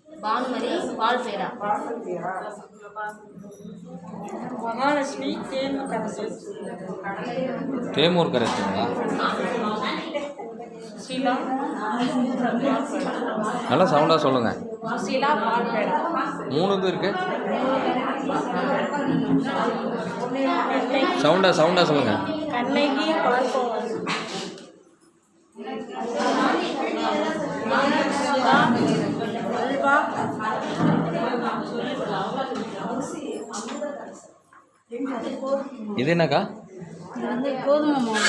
பானுமதி பால் பேடா. மகாலட்சுமி தேமூர் கரைசலுங்களா? ஷீலா நல்லா சவுண்டாக சொல்லுங்கள். ஷீலா பால் பேடா. 3 இது இருக்கு. சவுண்டாக சொல்லுங்கள். கண்ணகி பால்கோவா. அல்வா இது என்னக்கா? இது வந்து கோதுமை மாவு.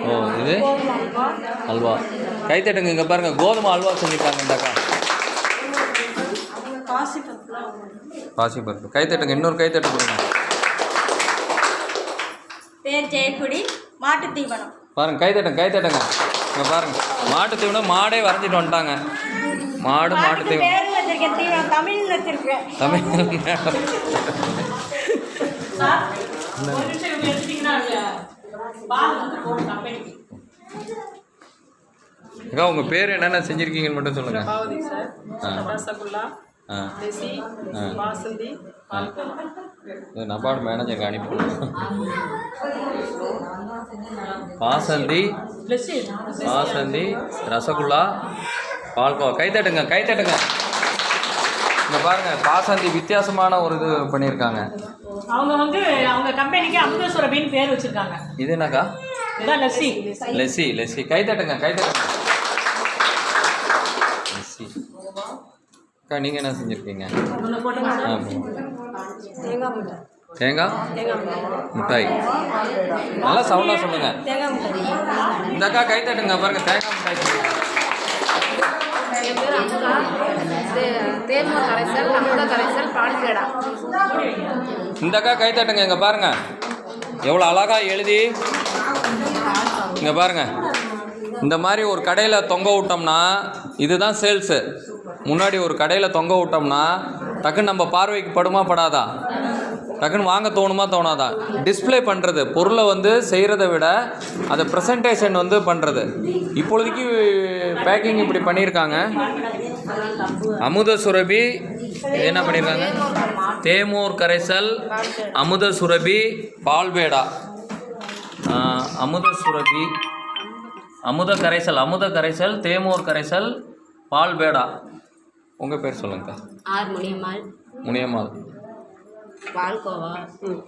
ஓ, இது அல்வா. கைத்தட்டுங்க. இங்கே பாருங்கள், கோதுமை அல்வா செஞ்சுருக்காங்க இந்தாக்கா. பாசிப்பருப்பு. கைத்தட்டுங்க. இன்னொரு கைத்தட்டு கொடுங்க. பேர் ஜெயக்குடி. மாட்டு தீவனம். பாருங்கள், கைத்தட்டுங்க. இங்கே பாருங்கள், மாட்டு தீவனம். மாடே வரைஞ்சிட்டு வந்துட்டாங்க. மாட்டு தீவனம். பேர் வச்சிருக்கேன். தீவனம் தமிழ் வச்சிருக்கேன். அக்கா, உங்கள் பேர் என்னென்ன செஞ்சுருக்கீங்கன்னு மட்டும் சொல்லுங்கள். ரசகுல்லா, லெசி, பாசந்தி, நபார்டு மேனேஜருக்கு அனுப்பிவிடுவோம். பாசந்தி, ரசகுல்லா, பால்கோவா. கைத்தட்டுங்க. இங்கே பாருங்கள், பாசந்தி வித்தியாசமான ஒரு இது பண்ணியிருக்காங்க. அவங்க வந்து அவங்க கம்பெனிக்கு அமுதசுரபின்னு பேர் வச்சிருக்காங்க. இது என்னக்கா? இதான் லெசி. கைத்தட்டுங்க. லெசி. அக்கா, நீங்கள் என்ன செஞ்சுருக்கீங்க? தேங்காய் மிட்டாய். நல்லா சவுண்டாக சொல்லுங்கள். இந்த அக்கா கைத்தட்டுங்க. பாருங்கள், தேங்காய் மிட்டாய். என் பேர் அமுதா. தேமூர் கரைசல், அமுத கரைசல், பால் பேடா. இந்த அக்கா கைத்தட்டுங்க. இங்கே பாருங்கள், எவ்வளோ அழகாக எழுதி. இங்கே பாருங்கள், இந்த மாதிரி ஒரு கடையில் தொங்க விட்டோம்னா இதுதான் சேல்ஸு. முன்னாடி ஒரு கடையில் தொங்க விட்டோம்னா டக்குன்னு நம்ம பார்வைக்கு படுமா படாதா? டக்குன்னு வாங்க தோணாதா? டிஸ்பிளே பண்ணுறது, பொருளை வந்து செய்கிறத விட அதை ப்ரெசன்டேஷன் வந்து பண்ணுறது. இப்பொழுதைக்கு பேக்கிங் இப்படி பண்ணியிருக்காங்க. அமுத சுரபி. இது என்ன பண்ணியிருக்காங்க? தேமூர் கரைசல், அமுத சுரபி, பால் பேடா. அமுத கரைசல், தேமூர் கரைசல், பால் பேடா. உங்கள் பேர் சொல்லுங்கக்கா. ஆர் முனியம்மாள். பால்கோவா.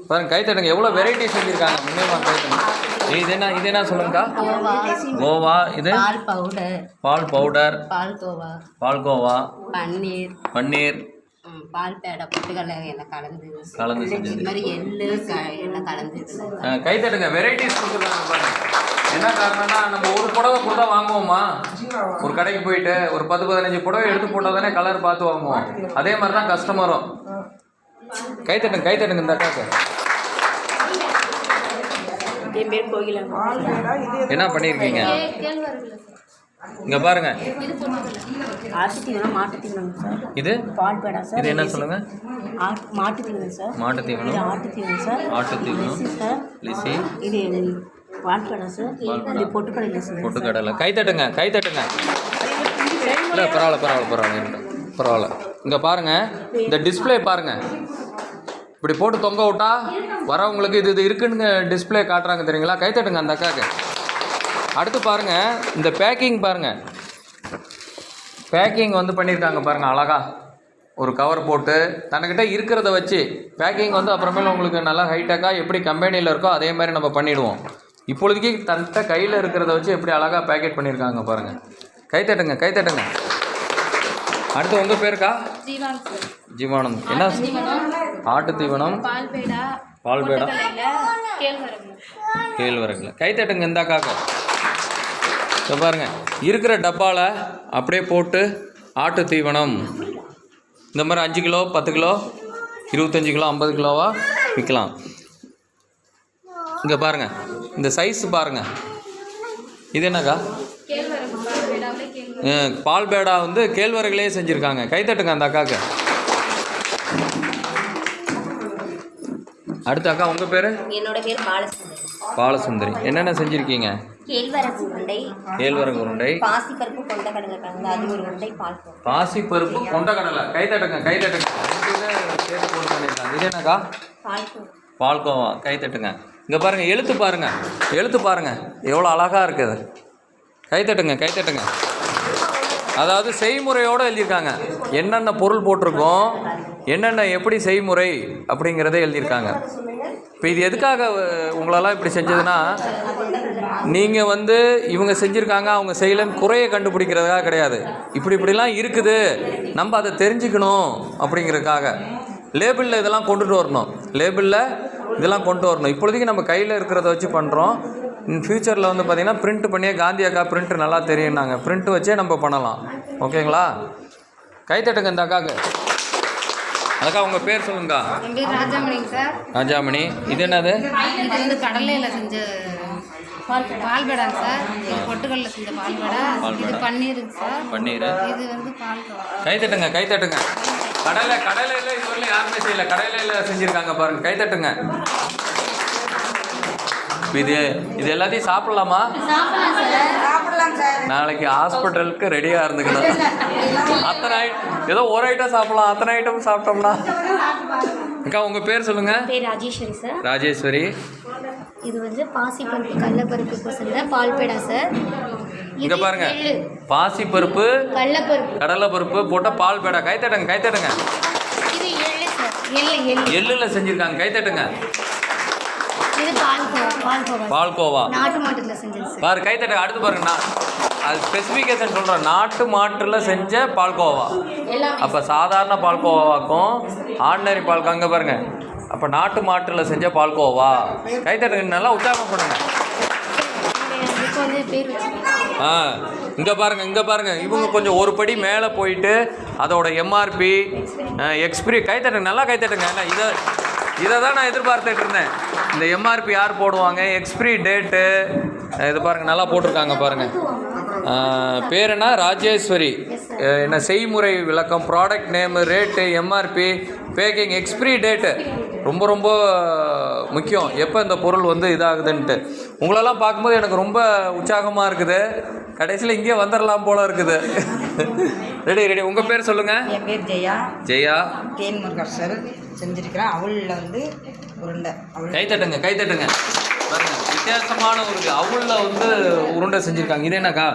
பாருங்க, கைத்தட்டுங்க. எவ்வளோ வெரைட்டி செஞ்சுருக்காங்க. முனியம்மாள் கைத்தட்டுங்க. இது என்ன சொல்லுங்கக்கா? கோவா. இது பால் பவுடர், பால்கோவா, பன்னீர், பால் பேடா, பொட்டுக்கடலை எண்ணெய் கலந்து செஞ்சு இது மாதிரி எள்ளு எண்ணெய் கலந்து. கைத்தட்டுங்க. வெரைட்டிஸ் கொடுத்துருக்காங்க பாருங்க. என்ன காரணம்னா, நம்ம ஒரு புடவை கொடுத்தா வாங்குவோமா? ஒரு கடைக்கு போயிட்டு ஒரு 10-15 புடவை எடுத்து போட்டால் தானே கலர் பார்த்து வாங்குவோம். அதே மாதிரி தான் கஸ்டமரும். கைத்தட்டுங்க. இந்த அக்காக்கு என்ன பண்ணியிருக்கீங்க? இங்கே பாருங்க. இது பால் பேடா சார். இது என்ன சொல்லுங்க? மாட்டு தீவனம் சார். மாட்டு தீவனம். லிசி. இது பால் பேடா சார். இது பொட்டுக்கடலை. கைத்தட்டுங்க. இல்லை, பரவாயில்ல. இங்கே பாருங்கள், இந்த டிஸ்பிளே பாருங்கள். இப்படி போட்டு தொங்க விட்டா வரவங்களுக்கு இது இருக்குன்னு டிஸ்பிளே காட்டுறாங்க தெரியுங்களா? கைத்தட்டுங்க அந்த அக்காவுக்கு. அடுத்து பாருங்கள், இந்த பேக்கிங் பாருங்கள். பேக்கிங் வந்து பண்ணியிருக்காங்க பாருங்கள். அழகாக ஒரு கவர் போட்டு தன்னிக்கிட்ட இருக்கிறத வச்சு பேக்கிங் வந்து அப்புறமேல உங்களுக்கு நல்லா ஹைடெக்காக எப்படி கம்பெனியில் இருக்கோ அதே மாதிரி நம்ம பண்ணிவிடுவோம். இப்பொழுதுக்கு தன்கிட்ட கையில் இருக்கிறத வச்சு எப்படி அழகாக பேக்கெட் பண்ணியிருக்காங்க பாருங்கள். கைத்தட்டுங்க. அடுத்து உங்கள் பேருக்கா? ஜீவானந்த். என்ன? ஆட்டு தீவனம், பால் பேடா, கேழ்வரகுல. கைத்தட்டுங்க. இந்த காக்க. இப்போ பாருங்கள், இருக்கிற டப்பாவில் அப்படியே போட்டு ஆட்டு தீவனம் இந்த மாதிரி 5 கிலோ, 10 கிலோ, 25 கிலோ, 50 கிலோவா விற்கலாம். இங்கே பாருங்கள், இந்த சைஸ் பாருங்கள். இது என்னக்கா? பால் பேடா வந்து கேழ்வரகுலே செஞ்சுருக்காங்க. கைத்தட்டுங்க அந்த அக்காவுக்கு. அடுத்த அக்கா, உங்கள் பேர்? என்னோட பேர் பாலசுந்தரி. என்னென்ன செஞ்சுருக்கீங்க? கேழ்வரகு உருண்டை, கேழ்வரகு உருண்டை, பாசிப்பருப்பு கொண்டக்கடலை கிழங்கு அது ஒரு உருண்டை, பால்கோவா. பாசிப்பருப்பு கொண்டக்கடலை. கை தட்டுங்க கை தட்டுங்க. சேர்த்து போட்டு பண்ணியிருக்காங்க. இது என்னக்கா? பால்கோவா. பால்கோவா. கை தட்டுங்க. இங்கே பாருங்கள், எழுத்து பாருங்கள், எழுத்து பாருங்கள் எவ்வளோ அழகாக இருக்குது. கை தட்டுங்க கை தட்டுங்க. அதாவது செய்முறையோடு எழுதியிருக்காங்க. என்னென்ன பொருள் போட்டிருக்கோம், என்னென்ன எப்படி செய்முறை அப்படிங்கிறத எழுதியிருக்காங்க. இப்போ இது எதுக்காக உங்களெல்லாம் இப்படி செஞ்சதுன்னா, நீங்கள் வந்து இவங்க செஞ்சுருக்காங்க அவங்க செய்யலைன்னு குறைய கண்டுபிடிக்கிறதுக்காக கிடையாது. இப்படிலாம் இருக்குது, நம்ம அதை தெரிஞ்சுக்கணும் அப்படிங்கிறதுக்காக லேபிளில் இதெல்லாம் கொண்டுட்டு வரணும். லேபிளில் இதெல்லாம் கொண்டு வரணும். இப்பொழுதைக்கு நம்ம கையில் இருக்கிறத வச்சு பண்ணுறோம். இன் ஃப்யூச்சரில் வந்து பார்த்திங்கன்னா பிரிண்ட் பண்ணியே, காந்தி அக்கா பிரிண்ட்டு நல்லா தெரியும்னாங்க, பிரிண்ட்டு வச்சே நம்ம பண்ணலாம். ஓகேங்களா? கைத்தட்டுங்க இந்த அக்காவுக்கு. அக்கா உங்கள் பேர் சொல்லுங்கக்கா. என் பேர் ராஜாமணிங்க சார். ராஜாமணி. இது என்னது? இது வந்து கடலையில் செஞ்ச பால்பேடாங்க சார். இது பொட்டுக்கடல செஞ்ச பால்பேடா. இது பன்னீருங்க சார். பன்னீர். இது வந்து பால்கோவா. கைத்தட்டுங்க கைத்தட்டுங்க. கடலையில் இதுவரை யாருமே செய்யலை, கடலையில் செஞ்சுருக்காங்க பாருங்கள். கைத்தட்டுங்க. இது எல்லாத்தையும் சாப்பிடலாமா? நாளைக்கு ஹாஸ்பிட்டலுக்கு ரெடியாக இருந்துக்கணும். அத்தனை ஏதோ ஒரு ஐட்டம் சாப்பிடலாம், அத்தனை ஐட்டம் சாப்பிட்டோம்னா. அக்கா உங்கள் பேர் சொல்லுங்கள். பேர் ராஜேஸ்வரி சார். ராஜேஸ்வரி. இது வந்து பாசிப்பருப்பு கடலைப்பருப்பு செஞ்ச பால்பேடா சார். இங்கே பாருங்க, பாசிப்பருப்பு கடலைப்பருப்பு போட்ட பால் பேடா. கைத்தட்டுங்க கைத்தட்டுங்க. இது எள்ளு சார். எள்ளில் செஞ்சுருக்காங்க. கைத்தட்டுங்க. இது பால்கோவா. பால்கோவா நாட்டு மாட்டுல செஞ்சது சார். பாரு கைத்தட்டுங்க. அடுத்து பாருங்க, அது ஸ்பெசிஃபிகேஷன் சொல்கிறேன். நாட்டு மாட்டில் செஞ்ச பால்கோவா. அப்போ சாதாரண பால்கோவாக்கும் ஆர்டினரி பால்கோவா. அங்கே பாருங்க, அப்போ நாட்டு மாட்டில் செஞ்ச பால்கோவா. கைத்தட்டுங்க, நல்லா உற்சாகம் பண்ணுங்க. இங்கே பாருங்கள் இவங்க கொஞ்சம் ஒரு படி மேலே போயிட்டு அதோட எம்ஆர்பி எக்ஸ்பிரி. கைத்தட்டுங்க, நல்லா கைத்தட்டுங்க. ஏன்னா இதை தான் நான் எதிர்பார்த்துட்டு இருந்தேன். இந்த எம்ஆர்பி யார் போடுவாங்க, எக்ஸ்பிரி டேட்டு, இது பாருங்கள் நல்லா போட்டிருக்காங்க பாருங்கள். பேர் என்ன? ராஜேஸ்வரி. என்ன செய்முறை விளக்கம், product name, rate, MRP, packing, expiry date ரொம்ப ரொம்ப முக்கியம். எப்போ இந்த பொருள் வந்து இதாகுதுன்ட்டு உங்களெல்லாம் பார்க்கும்போது எனக்கு ரொம்ப உற்சாகமாக இருக்குது. கடைசியில் இங்கே வந்துடலாம் போல இருக்குது. ரெடி. உங்கள் பேர் சொல்லுங்கள். என் பேர் ஜெயா. ஜெயா. தேன்முருகர் செஞ்சுருக்கிறேன். அவளில் வந்து உருண்டை. கைத்தட்டுங்க கைத்தட்டுங்க. பாருங்க, வித்தியாசமான ஒரு அவளில் வந்து உருண்டை செஞ்சுருக்காங்க. இது என்னக்கா?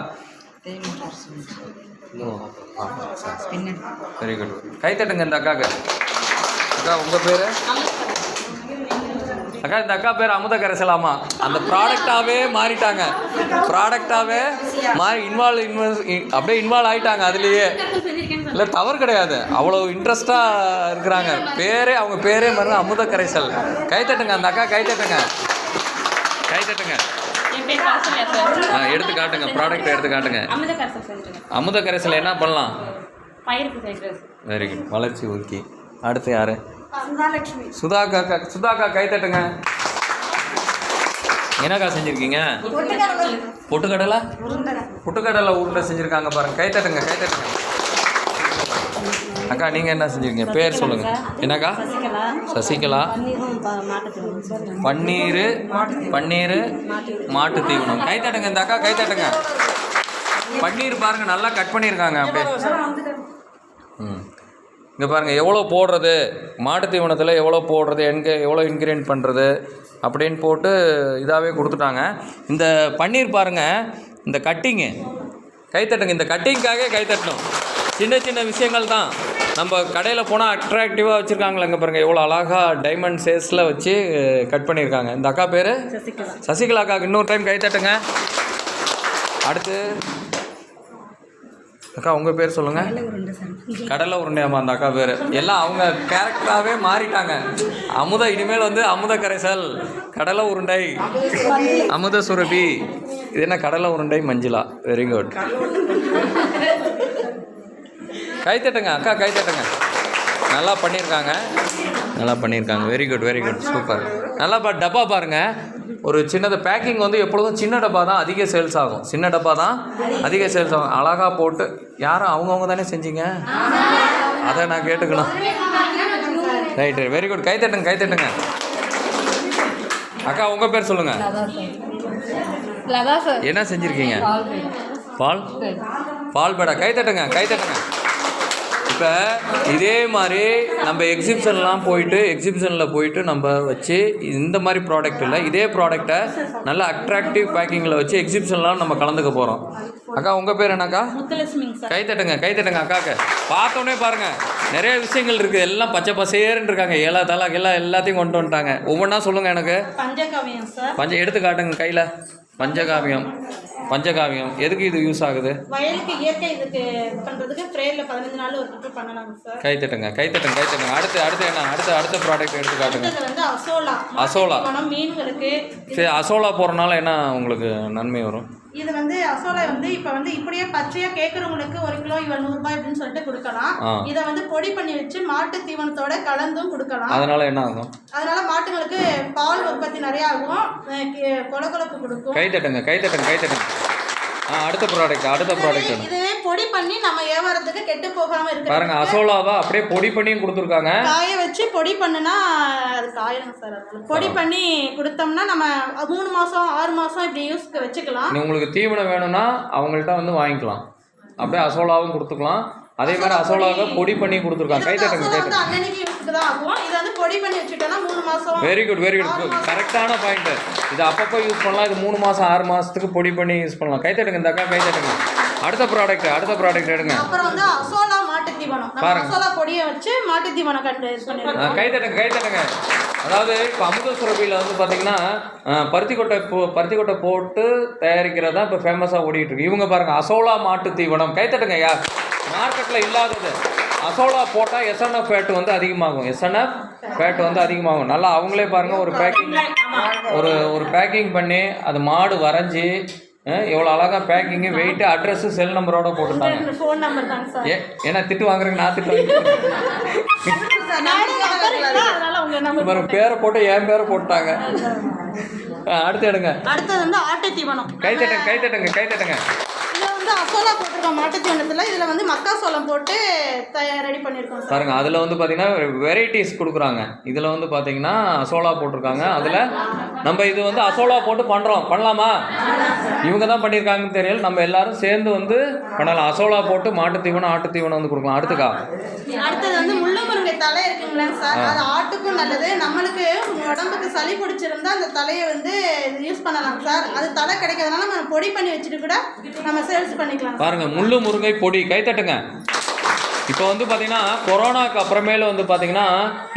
Very good. கைத்தட்டுங்க இந்த அக்காவுக்கு. அக்கா உங்கள் பேர்? அக்கா இந்த அக்கா பேர் அமுத கரைசலாமா? அந்த ப்ராடக்டாகவே மாறிட்டாங்க. ப்ராடக்டாகவே மாறி அப்படியே இன்வால்வ் ஆகிட்டாங்க அதுலேயே. இல்லை தவறு கிடையாது, அவ்வளோ இன்ட்ரெஸ்டாக இருக்கிறாங்க. அவங்க பேரே மாதிரி அமுத கரைசல். கைத்தட்டுங்க அந்த அக்கா. கைத்தட்டுங்க. எடுத்து காட்டுங்க, ப்ராடக்ட் எடுத்து காட்டுங்க. அமுத கரைசல் என்ன பண்ணலாம்? Very good. வளர்ச்சி ஊக்கி. அடுத்து யாரு? சுதாக்கா. கைத்தட்டுங்க. என்னக்கா செஞ்சுருக்கீங்க? பொட்டுக்கடலை உருண்டை செஞ்சுருக்காங்க பாருங்க. கைத்தட்டுங்க. அக்கா நீங்கள் என்ன செஞ்சுருக்கீங்க? பேர் சொல்லுங்கள். என்னக்கா? சசிகலா. பன்னீர் மாட்டு தீவனம். கைத்தட்டுங்க இந்த அக்கா. கைத்தட்டுங்க. பன்னீர் பாருங்கள் நல்லா கட் பண்ணியிருக்காங்க அப்படியே. இங்கே பாருங்கள் எவ்வளோ போடுறது, மாட்டு தீவனத்தில் எவ்வளோ போடுறது, எவ்வளோ இன்க்ரீடியன்ட் பண்ணுறது அப்படின்னு போட்டு இதாகவே கொடுத்துட்டாங்க. இந்த பன்னீர் பாருங்கள், இந்த கட்டிங்கு. கைத்தட்டுங்க. இந்த கட்டிங்காகவே கைத்தட்டணும். சின்ன விஷயங்கள் தான். நம்ம கடையில் போனால் அட்ராக்டிவாக வச்சுருக்காங்களே. இங்கே பாருங்கள் எவ்வளோ அழகாக டைமண்ட் சேஸில் வச்சு கட் பண்ணியிருக்காங்க. இந்த அக்கா பேர் சசிகலா. அக்காவுக்கு இன்னொரு டைம் கைத்தட்டுங்க. அடுத்து அக்கா உங்கள் பேர் சொல்லுங்கள். கடலை உருண்டையாமா அந்த அக்கா பேர். எல்லாம் அவங்க கேரக்டராகவே மாறிட்டாங்க. இனிமேல் வந்து அமுத கரைசல், கடலை உருண்டை, அமுத சுரபி. இது என்ன? கடலை உருண்டை மஞ்சுளா. Very good. கைத்தட்டுங்க அக்கா. கைத்தட்டுங்க. நல்லா பண்ணியிருக்காங்க. Very good. சூப்பர். நல்லா டப்பா பாருங்கள். ஒரு சின்னது பேக்கிங் வந்து எப்பொழுதும் சின்ன டப்பா தான் அதிக சேல்ஸ் ஆகும். அழகாக போட்டு யாரும் அவங்கவுங்க தானே செஞ்சீங்க, அதை நான் கேட்டுக்கணும். ரைட்டு. Very good. கைத்தட்டுங்க. அக்கா உங்கள் பேர் சொல்லுங்கள். லதா சார். என்ன செஞ்சுருக்கீங்க? பால் பேடா. கை தட்டுங்க. இப்போ இதே மாதிரி நம்ம எக்ஸிபிஷனில் போயிட்டு நம்ம வச்சு இந்த மாதிரி ப்ராடக்ட் இல்லை, இதே ப்ராடக்டை நல்ல அட்ராக்டிவ் பேக்கிங்கில் வச்சு எக்ஸிபிஷன்லாம் நம்ம கலந்துக்க போகிறோம். அக்கா உங்கள் பேர் என்னக்கா? கை தட்டுங்க அக்காவுக்கு. பார்த்தோன்னே பாருங்கள் நிறைய விஷயங்கள் இருக்குது, எல்லாம் பச்சை பசேர்ன்னு இருக்காங்க. எல்லாத்தையும் கொண்டு வந்துட்டாங்க. ஒவ்வொன்றா சொல்லுங்கள் எனக்கு. பஞ்சகாவியம் சார். எடுத்து காட்டுங்க கையில். பஞ்சகாவியம் எதுக்கு இது யூஸ் ஆகுது? வயலுக்கு இயற்கை இதுக்கு பண்றதுக்கு ட்ரேல 15 நாள் ஒரு ட்ரிப் பண்ணலாங்க சார். கை தட்டுங்க. அடுத்து என்ன? அடுத்த ப்ராடக்ட் எடுத்து காட்டுங்க. இது வந்து அசோலா மீன்களுக்கு. சரி, அசோலா போறனால என்ன உங்களுக்கு நன்மை வரும்? இது வந்து அசோலா வந்து இப்போ வந்து இப்படியே பச்சையா கேட்குறவங்களுக்கு 1 கிலோ இவன் 100 ரூபாய் அப்படின்னு சொல்லிட்டு கொடுக்கலாம். இதை வந்து பொடி பண்ணி வச்சு மாட்டு தீவனத்தோட கலந்தும் கொடுக்கலாம். அதனால என்ன ஆகும்? அதனால மாட்டுங்களுக்கு பால் உற்பத்தி நிறைய ஆகும், கொலகொலப்பு கொடுக்கும். கை தட்டுங்க. அடுத்த ப்ராடக்ட் இதுவே பொடி பண்ணி நம்ம வியாபாரத்துக்கு கெட்டு போகாம இருக்கு பாருங்க. அசோலாவா அப்படியே பொடி பண்ணியும் கொடுத்துருக்காங்க. காய வச்சு பொடி பண்ணுனா அது காயணும் சார். பொடி பண்ணி கொடுத்தோம்னா நம்ம 3 மாசம் 6 மாசம் இப்படி யூஸ்க்கு வச்சுக்கலாம். உங்களுக்கு தீவனம் வேணும்னா அவங்கள்ட்ட வந்து வாங்கிக்கலாம். அப்படியே அசோலாவும் கொடுத்துக்கலாம். அதே மாதிரி அசோலாவை பொடி பண்ணி கொடுத்துருக்காங்க. கை தட்டுங்க. அன்னைக்கு யூஸ்க்கு தான் ஆகும். இதை வந்து பொடி பண்ணி வச்சுட்டோம்னா 3 மாசம். Very good. கரெக்டான பாயிண்ட். இது அப்பப்போ யூஸ் பண்ணலாம். இது 3 மாதம் 6 மாதத்துக்கு பொடி பண்ணி யூஸ் பண்ணலாம். கை தட்டுங்க. இந்த அக்கா கை தட்டுங்க. அடுத்த ப்ராடக்ட் எடுங்க. அப்புறம் வந்து அசோலா மாட்டு தீவனம். அசோலா பொடியை வச்சு மாட்டு தீவனம் பண்ணிருக்கோம். கை தட்டுங்க. அதாவது இப்போ அமுத சுரபியில் வந்து பார்த்தீங்கன்னா பருத்தி கொட்டை போட்டு தயாரிக்கிறதா இப்போ ஃபேமஸாக ஓடிட்டு இருக்கு. இவங்க பாருங்க, அசோலா மாட்டு தீவனம். கை தட்டுங்க. யார் மார்க்கெட்டில் இல்லாதது. அசோலா போட்டால் எஸ்என்எஃப் ஃபேட் வந்து அதிகமாகும். நல்லா அவங்களே பாருங்கள் ஒரு பேக்கிங் பண்ணி அது மாடு வரைஞ்சி எவ்வளோ அழகாக பேக்கிங்கு, வெயிட்டு, அட்ரஸு, செல் நம்பரோட போட்டுட்டாங்க. ஃபோன் நம்பர் தாங்க சார். ஏன்னா திட்டு வாங்குறேங்க, நான் திட்டு வாங்கிக்கிறேன். பேரை போட்டு என் பேரை போட்டாங்க. அடுத்து எடுங்க. அடுத்தது வந்து ஆட்டு தீவனம். கை தட்டுங்க. இதில் வந்து அசோலா போட்டிருக்கோம் மாட்டு தீவனத்தில். இதில் வந்து மக்காசோளம் போட்டு ரெடி பண்ணியிருக்கோம் பாருங்க. அதில் வந்து பார்த்தீங்கன்னா வெரைட்டிஸ் கொடுக்குறாங்க. இதில் வந்து பார்த்தீங்கன்னா அசோலா போட்டிருக்காங்க. அதில் நம்ம இது வந்து அசோலா போட்டு பண்ணலாமா? இவங்க தான் பண்ணியிருக்காங்கன்னு தெரியல. நம்ம எல்லாரும் சேர்ந்து வந்து பண்ணலாம். அசோலா போட்டு மாட்டு தீவனம் ஆட்டு தீவனம் வந்து கொடுக்கலாம். அடுத்தது வந்து முள்ளு முருங்கை தலை இருக்குங்களா சார், அது ஆட்டுக்கும் நல்லது. நம்மளுக்கு உடம்புக்கு சளி பிடிச்சிருந்தா அந்த தலையை வந்து யூஸ் பண்ணலாம் சார். அது தலை கிடைக்கிறதுனால நம்ம பொடி பண்ணி வச்சுட்டு கூட நம்ம சேல்ஸ் பண்ணிக்கலாம். பாருங்க, முள்ளு முருங்கை பொடி. கை தட்டுங்க. இப்போ வந்து பார்த்தீங்கன்னா கொரோனாக்கு அப்புறமேல வந்து பார்த்தீங்கன்னா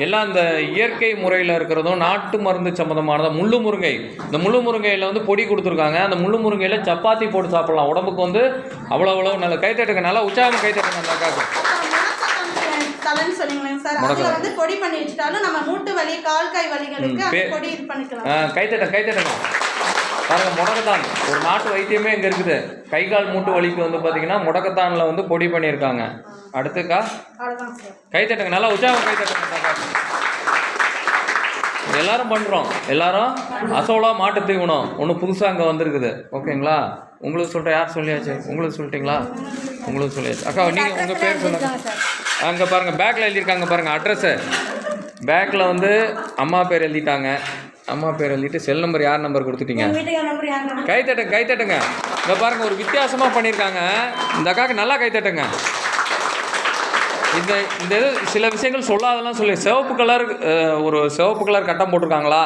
எல்லாம் இந்த இயற்கை முறையில் இருக்கிறதும் நாட்டு மருந்து சம்மந்தமானதான் முள்ளு முருங்கை. இந்த முள்ளு முருங்கையில் வந்து பொடி கொடுத்துருக்காங்க. அந்த முள்ளு முருங்கையில் சப்பாத்தி போட்டு சாப்பிடலாம். உடம்புக்கு வந்து அவ்வளோ நல்ல. கை தட்டுங்க. நல்லா உற்சாகம் கை தட்டுங்க. அந்த அக்காவுக்கு தலைன்னு சொன்னீங்களேங்க சார், அதில் வந்து பொடி பண்ணி வச்சுட்டாலும் நம்ம மூட்டு வலி கால் கை வலிகளுக்கு பொடி இது பண்ணிக்கலாம். கை தட்டுங்க. பாருங்கள், முடக்கத்தான் ஒரு நாட்டு வைத்தியமே இங்கே இருக்குது. கை கால் மூட்டு வலிக்கு வந்து பார்த்தீங்கன்னா முடக்கத்தானில் வந்து பொடி பண்ணியிருக்காங்க. அடுத்துக்கா கை தட்டுங்க. நல்லா உற்சாகம் கை தட்டுங்க. எல்லாரும் பண்ணுறோம். எல்லாரும் அசோலா மாட்டு தீவனம் ஒன்று புதுசாக அங்கே வந்திருக்குது. ஓகேங்களா? உங்களுக்கு சொல்லிட்டு யார் சொல்லியாச்சு? உங்களுக்கு சொல்லிட்டீங்களா? உங்களுக்கு சொல்லியாச்சு. அக்கா நீங்கள் உங்கள் பேர் சொல்லுங்கள். அங்கே பாருங்கள், பேக்கில் எழுதியிருக்காங்க பாருங்கள் அட்ரஸு. பேக்கில் வந்து அம்மா பேர் எழுதிட்டாங்க. அம்மா பேர் எழுதிட்டு செல் நம்பர் யார் நம்பர் கொடுத்துட்டீங்க. கை தட்டுங்க. இங்கே பாருங்கள், ஒரு வித்தியாசமாக பண்ணியிருக்காங்க. இந்த அக்காவுக்கு நல்லா கை தட்டுங்க. இந்த இது சில விஷயங்கள் சொல்லாதெல்லாம் சொல்லி சிவப்பு கலர் கட்டம் போட்டிருக்காங்களா?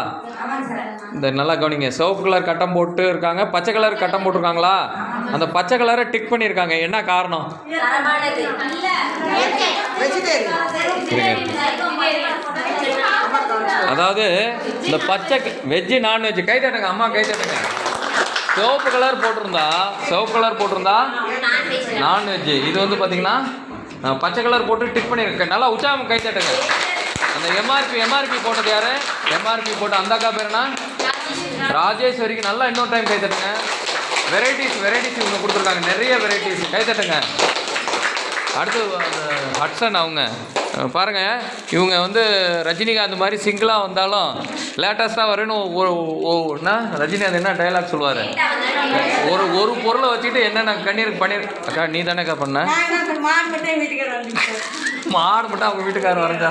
இந்த நல்லா கவனிங்க. சிவப்பு கலர் கட்டம் போட்டு இருக்காங்க, பச்சை கலர் கட்டம் போட்டிருக்காங்களா? அந்த பச்சை கலரை டிக் பண்ணியிருக்காங்க. என்ன காரணம்? அதாவது இந்த பச்சை வெஜ்ஜு நான்வெஜ். கை தட்டுங்க. அம்மா கை தட்டுங்க. சிவப்பு கலர் போட்டிருந்தா நான்வெஜ்ஜு. இது வந்து பார்த்தீங்கன்னா பச்சை கலர் போட்டு டிக் பண்ணியிருக்கேன். நல்லா உற்சாகம் கை தட்டுங்க. அந்த எம்ஆர்பி போட்டது யாரு? எம்ஆர்பி போட்ட அந்த அக்கா பேருனா ராஜேஸ்வரிக்கு நல்லா இன்னொரு டைம் கை தட்டுங்க. வெரைட்டிஸ் இவங்க கொடுத்துருக்காங்க, நிறைய வெரைட்டிஸ். கை தட்டுங்க. அடுத்து ஹட்சன் அவங்க பாருங்கள். இவங்க வந்து ரஜினிகாந்த் மாதிரி சிங்கிளாக வந்தாலும் லேட்டஸ்ட்டாக வரணும். ரஜினி அது என்ன டைலாக் சொல்லுவார்? ஒரு பொருளை வச்சுட்டு என்னென்ன கண்ணீருக்கு அக்கா நீ தானேக்கா பண்ண? மாடு மட்டும் அவங்க வீட்டுக்காரர் வரைஞ்சா.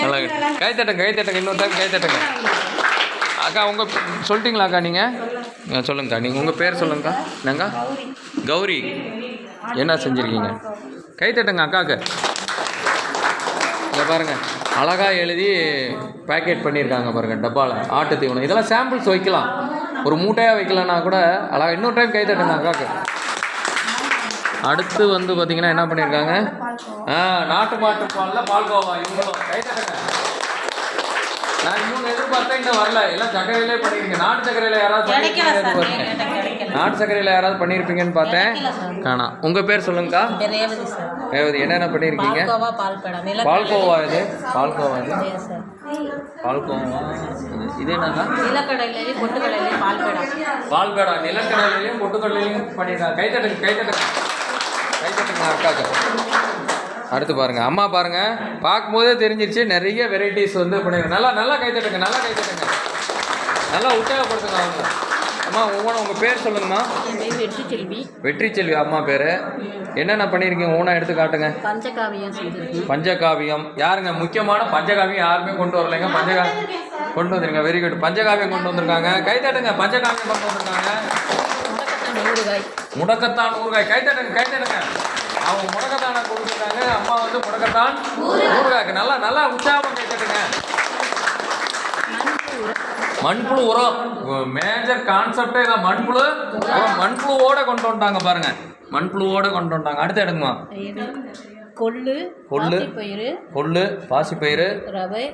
நல்லா கை தட்டுங்க. இன்னொரு டைம் கை தட்டுங்க. அக்கா உங்கள் சொல்லிட்டீங்களா அக்கா? நீங்கள் சொல்லுங்கக்கா, நீங்கள் உங்கள் பேர் சொல்லுங்கக்கா. என்னங்கா? கௌரி. என்ன செஞ்சுருக்கீங்க? கை தட்டுங்க அக்காவுக்கு. இங்கே பாருங்கள், அழகாக எழுதி பேக்கெட் பண்ணியிருக்காங்க பாருங்கள் டப்பாவில். ஆட்டு தீவனம் இதெல்லாம் சாம்பிள்ஸ் வைக்கலாம், ஒரு மூட்டையாக வைக்கலன்னா கூட அழகாக. இன்னொரு டைம் கை தட்டுங்க அக்காவுக்கு. அடுத்து வந்து பார்த்தீங்கன்னா என்ன பண்ணியிருக்காங்க, நாட்டு மாட்டு பாலில் பால்கோவா. இவங்களும் கை தட்டுங்க. நான் இன்னொன்று எதிர்பார்த்தேன், இன்னும் வரல. எல்லாம் சர்க்கரையிலே பண்ணியிருக்கீங்க. நாட்டு சர்க்கரையில் யாராவது பண்ணியிருப்பீங்க? நாட்டு சர்க்கரையில் யாராவது பண்ணியிருப்பீங்கன்னு பார்த்தேன், காணாம். உங்கள் பேர் சொல்லுங்கக்கா. ரேவதி சார். ரேவதி, என்னென்ன பண்ணியிருக்கீங்க? பால்கோவா. இது பால்கோவா. இது பால்கோவா. இது என்னன்னா நிலக்கடலையிலையும் பொட்டுக்கடலையிலையும் பால்பேடா. நிலக்கடலையிலையும் பொட்டுக்கடலையும் பண்ணியிருக்காங்க. கை தட்டுங்க, கை தட்டுங்க, கை தட்டுங்க அக்காவுக்கு. அடுத்து பாருங்கள், அம்மா பாருங்கள், பார்க்கும்போதே தெரிஞ்சிருச்சு நிறைய வெரைட்டிஸ் வந்து பண்ணிடுங்க. நல்லா நல்லா கை தட்டுங்க, நல்லா கை தட்டுங்க, நல்லா உற்சாகப்படுத்துங்க அவங்க. அம்மா ஒவ்வொன்றும் உங்கள் பேர் சொல்லுங்கம்மா. வெற்றிச்செல்வி. வெற்றிச்செல்வி அம்மா பேர். என்னென்ன பண்ணியிருக்கீங்க ஒவ்வொன்றா எடுத்து காட்டுங்க. பஞ்சகாவியம் செஞ்சுருக்கேன். பஞ்சகாவியம் யாருங்க? முக்கியமான பஞ்சகாவியம் யாருமே கொண்டு வரலைங்க. பஞ்சகாவியம் கொண்டு வந்துருங்க. Very good. பஞ்சகாவியம் கொண்டு வந்திருக்காங்க. கை தட்டுங்க. பஞ்சகாவியம் கொண்டு வந்திருக்காங்க. முடக்கத்தான் ஊறுகாய். கை தட்டுங்க, கை தட்டுங்க. அவங்க முடக்கத்தானை கொடுத்துருக்காங்க. அம்மா வந்து முடக்கத்தான் ஊறுகாய்க்கு நல்லா நல்லா உற்சாகமாக கை தட்டுங்க. மண்புழு உரம் மேஜர் கான்செப்டே இதான். மண்புழு உரம் மண்புழுவோட கொண்டு வந்துட்டாங்க பாருங்க. மண்புழுவோட கொண்டு வந்துட்டாங்க. அடுத்து எடுங்கம்மா. கொள்ளு, கொள்ளு, கொள்ளு, பாசிப்பயிறு, ரவை,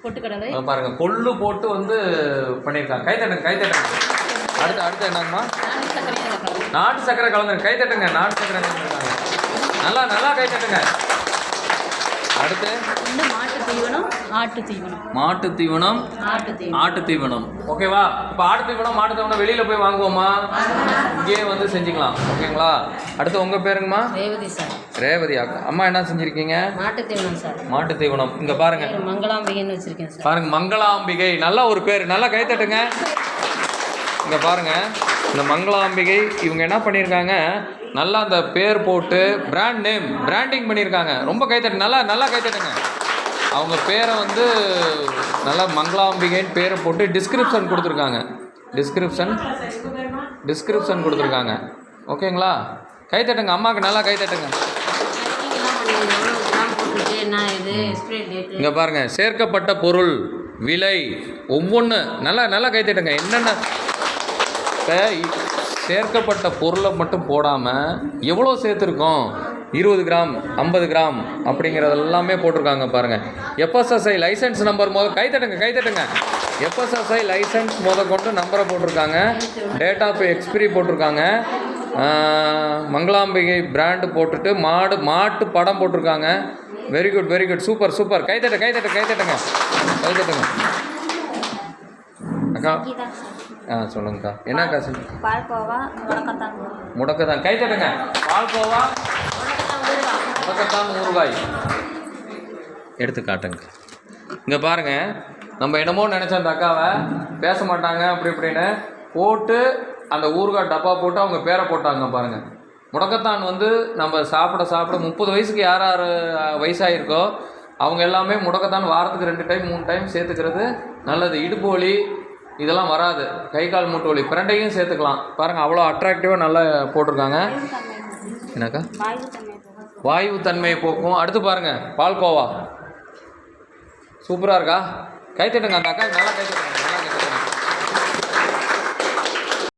பொட்டுக்கடலை பாருங்க. கொள்ளு போட்டு வந்து பண்ணியிருக்காங்க. கை தட்டுங்க, கை தட்டுங்க. அடுத்து அடுத்து என்னங்கம்மா? நாட்டு சக்கரை கலந்துருங்க. கை தட்டுங்க. நாட்டு சக்கரை கலந்துருக்காங்க. நல்லா நல்லா கை தட்டுங்க. அடுத்து மாட்டு தீவனம், ஆட்டு தீவனம். மாட்டு தீவனம், ஆட்டு தீவனம். ஓகேவா? இப்போ ஆட்டு தீவனம் மாட்டு தீவனம் வெளியில் போய் வாங்குவோமா? இங்கேயே வந்து செஞ்சுக்கலாம். ஓகேங்களா? அடுத்து உங்கள் பேருங்கம்மா? ரேவதி சார். ரேவதி அக்கா. அம்மா என்ன செஞ்சுருக்கீங்க? மாட்டு தீவனம் சார். மாட்டு தீவனம். இங்கே பாருங்க, மங்களாம்பிகைன்னு வச்சுருக்கேன் சார். பாருங்க, மங்களாம்பிகை. நல்ல ஒரு பேர், நல்லா கை தட்டுங்க. இங்கே பாருங்க, இந்த மங்களாம்பிகை இவங்க என்ன பண்ணியிருக்காங்க, நல்லா அந்த பேர் போட்டு பிராண்ட் நேம் பிராண்டிங் பண்ணியிருக்காங்க. ரொம்ப கைத்தட்டு, நல்லா நல்லா கைத்தட்டுங்க. அவங்க பேரை வந்து நல்லா மங்களாம்பிகைன்னு பேரை போட்டு டிஸ்கிரிப்ஷன் கொடுத்துருக்காங்க. டிஸ்கிரிப்ஷன் கொடுத்துருக்காங்க. ஓகேங்களா? கைத்தட்டுங்க அம்மாவுக்கு, நல்லா கைத்தட்டுங்க. இங்கே பாருங்கள், சேர்க்கப்பட்ட பொருள், விலை, ஒவ்வொன்று நல்லா நல்லா கைத்தட்டுங்க. என்னென்ன இப்போ சேர்க்கப்பட்ட பொருளை மட்டும் போடாமல் எவ்வளோ சேர்த்துருக்கோம், 20 கிராம் 50 கிராம் அப்படிங்கிறது எல்லாமே போட்டிருக்காங்க பாருங்கள். எஃப்எஸ்எஸ்ஐ லைசன்ஸ் நம்பர் கைத்தட்டுங்க, கைத்தட்டுங்க. எஃப்எஸ்எஸ்ஐ லைசன்ஸ் கொண்டு நம்பரை போட்டிருக்காங்க. டேட் ஆஃப் எக்ஸ்பிரி போட்டிருக்காங்க. மங்களாம்பிகை பிராண்டு போட்டுட்டு மாட்டு படம் போட்டிருக்காங்க. Very good, very good, super super. கைத்தட்டுங்க, கைத்தட்டுங்க. அக்கா சொல்லுங்கக்கா. என்னக்கா சொல்லுங்க? பால்கோவா, முடக்கத்தான். கைத்தட்டுங்க. பால்கோவா, முடக்கத்தான் ஊறுகாய் எடுத்து காட்டுங்க. இங்கே பாருங்கள், நம்ம என்னமோ நினச்ச அந்த அக்காவை பேச மாட்டாங்க அப்படி இப்படின்னு போட்டு அந்த ஊறுகாய் டப்பா போட்டு அவங்க பேரை போட்டாங்க பாருங்கள். முடக்கத்தான் வந்து நம்ம சாப்பிட 30 வயசுக்கு யார் யார் வயசாகிருக்கோ அவங்க எல்லாமே முடக்கத்தான் வாரத்துக்கு 2 டைம் 3 டைம் சேர்த்துக்கிறது நல்லது. இடுப்பு வலி இதெல்லாம் வராது. கை கால் மூட்டு வலி, பிரண்டையும் சேர்த்துக்கலாம். பாருங்கள், அவ்வளோ அட்ராக்டிவாக நல்லா போட்டிருக்காங்க. என்னக்கா? வாயு தன்மையை போக்கும். அடுத்து பாருங்கள், பால்கோவா சூப்பராக இருக்கா? கைத்தட்டுங்க அந்த அக்கா, நல்லா கைத்தட்டுங்க.